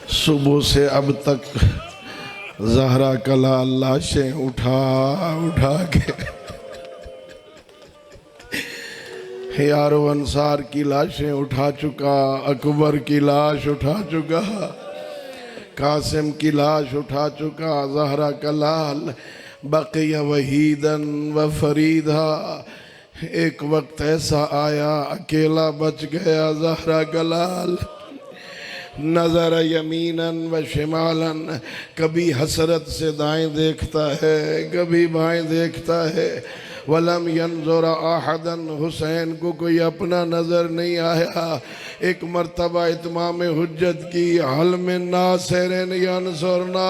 सुबह से अब तक ज़हरा कला लाशें उठा उठा के यारो अंसार की लाशें उठा चुका, अकबर की लाश उठा चुका, कासिम की लाश उठा चुका, ज़हरा कलाल बक़िया वहीदन व फरीदा। एक वक्त ऐसा आया अकेला बच गया ज़हरा कलाल। नज़र यमीनन व शिमालन, कभी हसरत से दाएं देखता है, कभी बाएं देखता है। वलम यंजुर अहदन, हुसैन को कोई अपना नज़र नहीं आया। एक मर्तबा इत्माम हुज्जत की, हल मिन नासिरिन यंसुरना,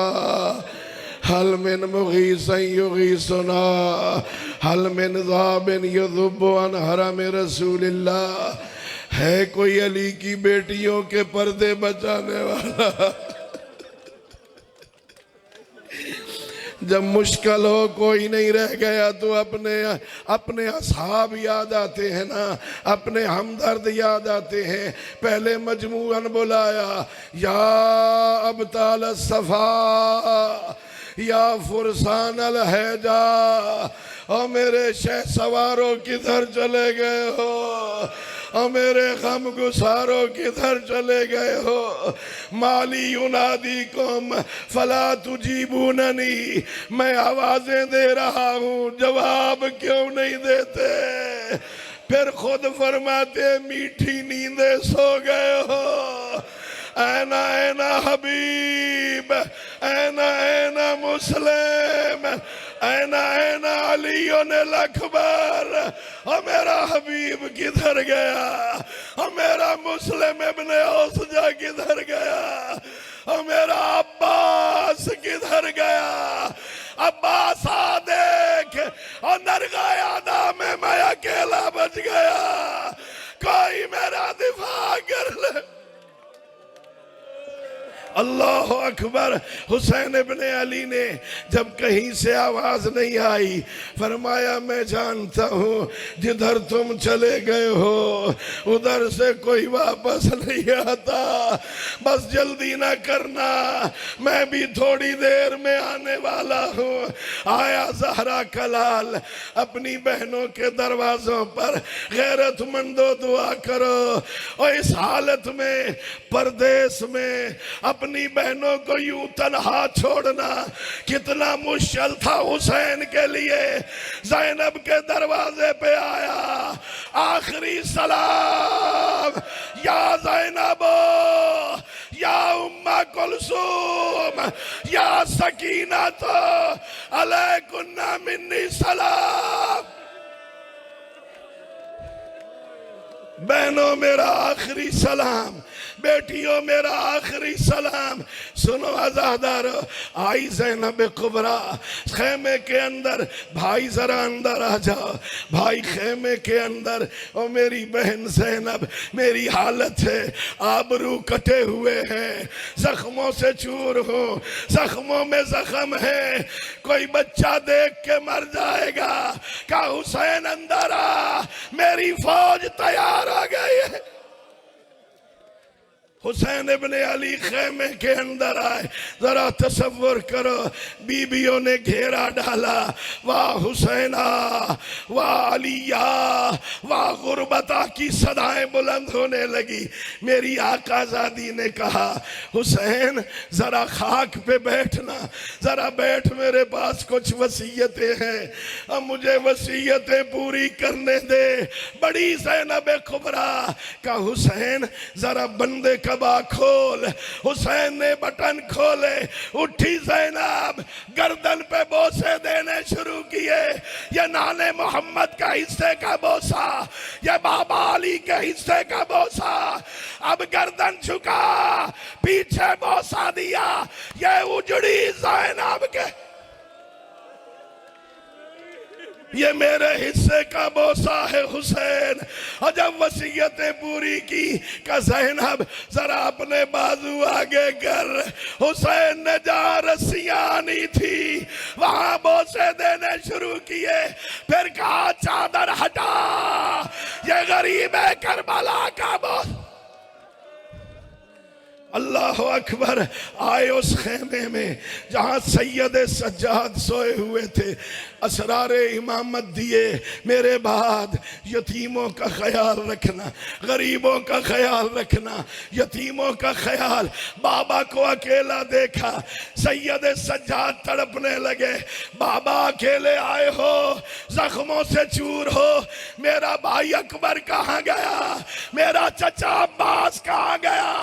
हल मिन मुगीसन युगीसुना, हल मिन ज़ाबिन यज़ुब्बु अन हरम रसूलिल्लाह। है कोई अली की बेटियों के पर्दे बचाने वाला? जब मुश्किल हो, कोई नहीं रह गया, तो अपने असहाब याद आते हैं ना, अपने हमदर्द याद आते हैं। पहले मजमूअन बुलाया, या अबताल सफा, या फुरसान अल हैजा, और मेरे शह सवारों किधर चले गए हो, और मेरे गम गुसारों किधर चले गए हो। माली युनादी कुम फला तुजीबूननी, मैं आवाजें दे रहा हूँ, जवाब क्यों नहीं देते। फिर खुद फरमाते मीठी नींदे सो गए हो। ऐना ऐना हबीब, ऐना ऐना मुस्लिम, ऐना ऐना अलीउन अकबर। और मेरा हबीब किधर गया, और मेरा मुस्लिम इब्ने औसजा किधर गया, और मेरा अब्बास किधर गया। अब्बास आ देख, और नरगायादा में मैं अकेला बच गया, कोई मेरा दिफा कर ले। अल्लाह अकबर। हुसैन इब्ने अली ने जब कहीं से आवाज नहीं आई, फरमाया मैं जानता हूँ जिधर तुम चले गए हो उधर से कोई वापस नहीं आता, बस जल्दी ना करना, मैं भी थोड़ी देर में आने वाला हूँ। आया ज़हरा कलाल, अपनी बहनों के दरवाजों पर, गैरतमंदो दुआ करो। और इस हालत में परदेश में अपनी बहनों को यूं तन्हा छोड़ना कितना मुश्किल था हुसैन के लिए। ज़ैनब के दरवाजे पे आया, आखिरी सलाम, या ज़ैनब, या उम्मा कुलसूम, या सकीना, तो अलैकुन्ना मिन्नी सलाम। बहनों मेरा आखिरी सलाम, बेटियों मेरा आखिरी सलाम। सुनो आज़ादारो, आई ज़ैनब कुबरा खेमे के अंदर, भाई जरा अंदर आ जाओ, भाई खेमे के अंदर। और मेरी बहन ज़ैनब, मेरी हालत है, आबरू कटे हुए हैं, जख्मों से चूर हूँ, जख्मों में जख्म है, कोई बच्चा देख के मर जाएगा। का हुसैन अंदर आ, मेरी फौज तैयार आ गई है। हुसैन इब्ने अली खेमे के अंदर आए। जरा तसव्वुर करो, बीबियों ने घेरा डाला, वाह हुसैना, वाह अलिया, वाह गुरबता की सदाएं बुलंद होने लगी। मेरी आकाज़ादी ने कहा, हुसैन जरा खाक पे बैठना, जरा बैठ, मेरे पास कुछ वसीयतें हैं, अब मुझे वसीयतें पूरी करने दे। बड़ी ज़ैनब कुबरा का, हुसैन जरा बंदे कबा खोल। हुसैन ने बटन खोले, उठी ज़ैनब, गर्दन पे बोसे देने शुरू किए। ये नाने मोहम्मद का हिस्से का बोसा, ये बाबा अली के हिस्से का बोसा। अब गर्दन झुका, पीछे बोसा दिया, ये उजड़ी ज़ैनब के। ये मेरे हिस्से का बोसा है हुसैन। और जब वसीयतें पूरी की का ज़ैनब जरा अपने बाजू आगे कर। हुसैन ने जहाँ रस्सियां आनी थी वहां बोसे देने शुरू किए। फिर कहा चादर हटा, ये गरीब है करबला का बोस। अल्लाह अकबर। आए उस खेमे में जहां सैयद सज्जाद सोए हुए थे, असरारे इमामत दिए। मेरे बाद यतीमों का ख्याल रखना, गरीबों का ख्याल रखना, यतीमों का ख्याल। बाबा को अकेला देखा, सैयद सज्जाद तड़पने लगे। बाबा अकेले आए हो, जख्मों से चूर हो, मेरा भाई अकबर कहाँ गया, मेरा चचा अब्बास कहाँ गया।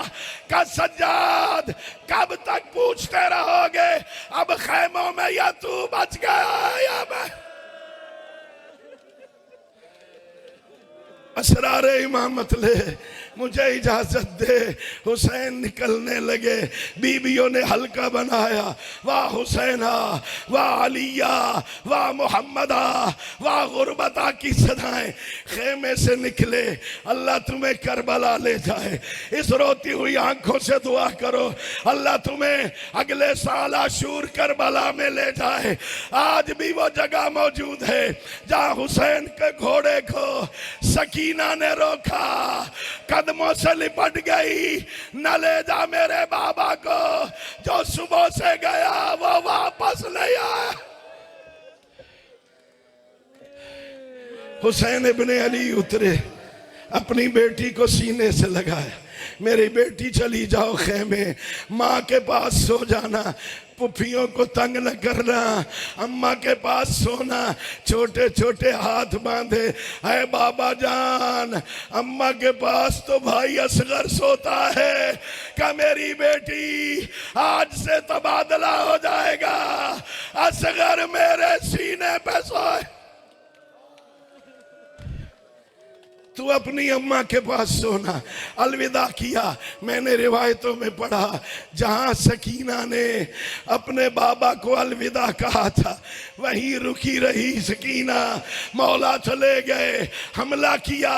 का सज्जाद कब तक पूछते रहोगे, अब खैमों में या तू बच गया या मैं। असरारे इमामत ले, मुझे इजाजत दे। हुसैन निकलने लगे, बीबियों ने हल्का बनाया। वाह हुसैना, वाह अलिया, वाह मोहम्मदा, वाह गुरबता की सदाएं खेमे से निकले। अल्लाह तुम्हें करबला ले जाए। इस रोती हुई आंखों से दुआ करो, अल्लाह तुम्हें अगले साल आशूर करबला में ले जाए। आज भी वो जगह मौजूद है जहां हुसैन के घोड़े को सकीना ने रोका, कदमों से लिपट गई। न ले जा मेरे बाबा को, जो सुबह से गया वो वापस नहीं आया। हुसैन इब्ने अली उतरे, अपनी बेटी को सीने से लगाया। मेरी बेटी चली जाओ खेमे, माँ के पास सो जाना, पुफियों को तंग न करना, अम्मा के पास सोना। छोटे छोटे हाथ बांधे, है बाबा जान, अम्मा के पास तो भाई असगर सोता है। क्या मेरी बेटी आज से तबादला हो जाएगा, असगर मेरे सीने पे सोए। तू अपनी अम्मा के पास सोना। अलविदा किया। मैंने रिवायतों में पढ़ा, जहां सकीना ने अपने बाबा को अलविदा कहा था वहीं रुकी रही सकीना। मौला चले गए, हमला किया,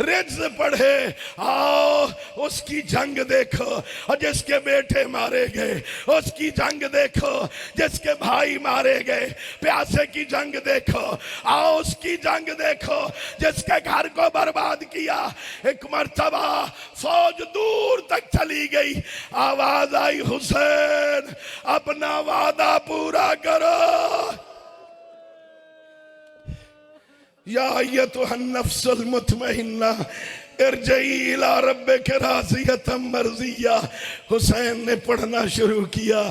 रिज्ज पढ़े, आओ उसकी जंग देखो और जिसके बेटे मारे गए, उसकी जंग देखो जिसके भाई मारे गए। प्यासे की जंग देखो, आओ उसकी जंग देखो जिसके घर को बर्बाद किया। एक मर्तबा फौज दूर तक चली गई, आवाज आई, हुसैन अपना वादा पूरा करो। या अय्युहन नफ्सुल मुतमइन्ना इरजई इला रब्बिका राज़ियतम मर्ज़िया। हुसैन ने पढ़ना शुरू किया,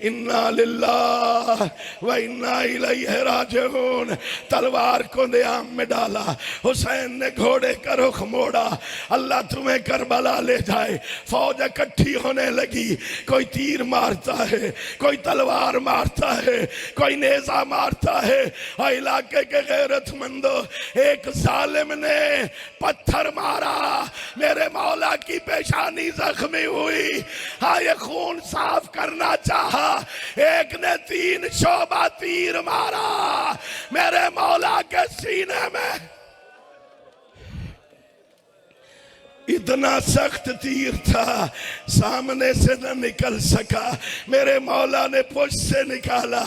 इन्ना लिल्लाह व इन्ना इलैहि राजिऊन। तलवार को नियाम में डाला, हुसैन ने घोड़े का रुख मोड़ा। अल्लाह तुम्हें करबला ले जाए। फौज इकट्ठी होने लगी, कोई तीर मारता है, कोई तलवार मारता है, कोई नेजा मारता है। और इलाके के गैरतमंदों, एक जालिम ने पत्थर मारा, मेरे मौला की पेशानी जख्मी हुई। हाँ, ये खून साफ करना चाहा, एक ने 3 शोबा तीर मारा मेरे मौला के सीने में। इतना सख्त तीर था, सामने से न निकल सका। मेरे मौला ने पुश से निकाला।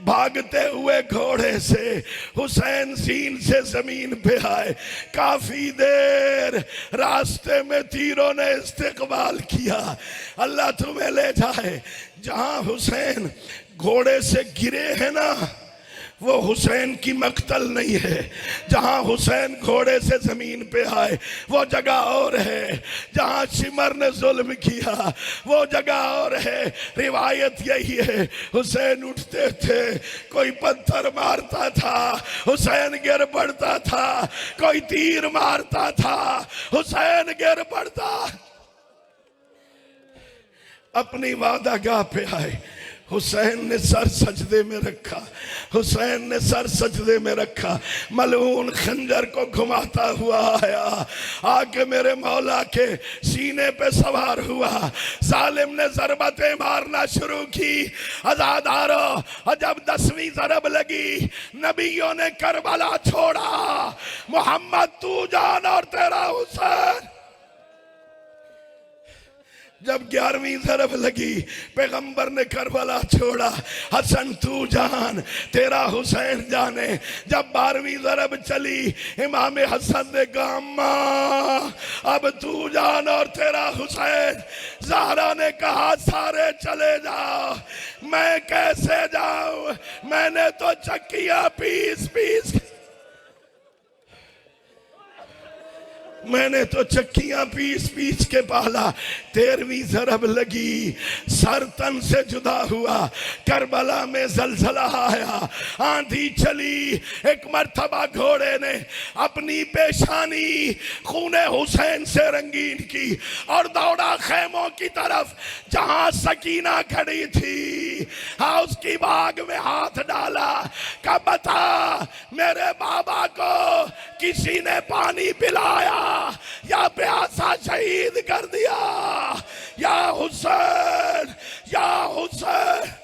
भागते हुए घोड़े से हुसैन सीन से जमीन पे आए। काफी देर रास्ते में तीरों ने इस्तेकबाल किया। अल्लाह तुम्हें ले जाए। जहां हुसैन घोड़े से गिरे हैं ना, वो हुसैन की मक्तल नहीं है। जहां हुसैन घोड़े से जमीन पे आए वो जगह और है। जहां शिमर ने जुल्म किया वो जगह और है। रिवायत यही है, हुसैन उठते थे, कोई पत्थर मारता था, हुसैन गिर पड़ता था, कोई तीर मारता था, हुसैन गिर पड़ता। अपनी वादागाह पे आए, हुसैन ने सर सजदे में रखा, हुसैन ने सर सजदे में रखा। मलऊन खंजर को घुमाता हुआ आया, आके मेरे मौला के सीने पे सवार हुआ। जालिम ने ज़रबतें मारना शुरू की। अज़ादारो, और जब 10वीं ज़रब लगी, नबियों ने करबला छोड़ा। मोहम्मद तू जान और तेरा हुसैन। जब 11वीं ज़रब लगी, पैगंबर ने करबला छोड़ा। हसन तू जान, तेरा हुसैन जाने। जब 12वीं ज़रब चली, इमाम हसन ने कहा अम्मा अब तू जान और तेरा हुसैन। ज़हरा ने कहा सारे चले जाओ, मैं कैसे जाऊं, मैंने तो चक्कियां पीस पीस मैंने तो चक्कियां पीस पीस के पाला। 13वीं ज़रब लगी, सर तन से जुदा हुआ। करबला में जलजला आया, आंधी चली। एक मर्तबा घोड़े ने अपनी पेशानी खूने हुसैन से रंगीन की और दौड़ा खेमों की तरफ जहां सकीना खड़ी थी। हाँ, उसकी बाग में हाथ डाला। कहा बता, मेरे बाबा को किसी ने पानी पिलाया या प्यासा शहीद कर दिया? या हुसैन, या हुसैन।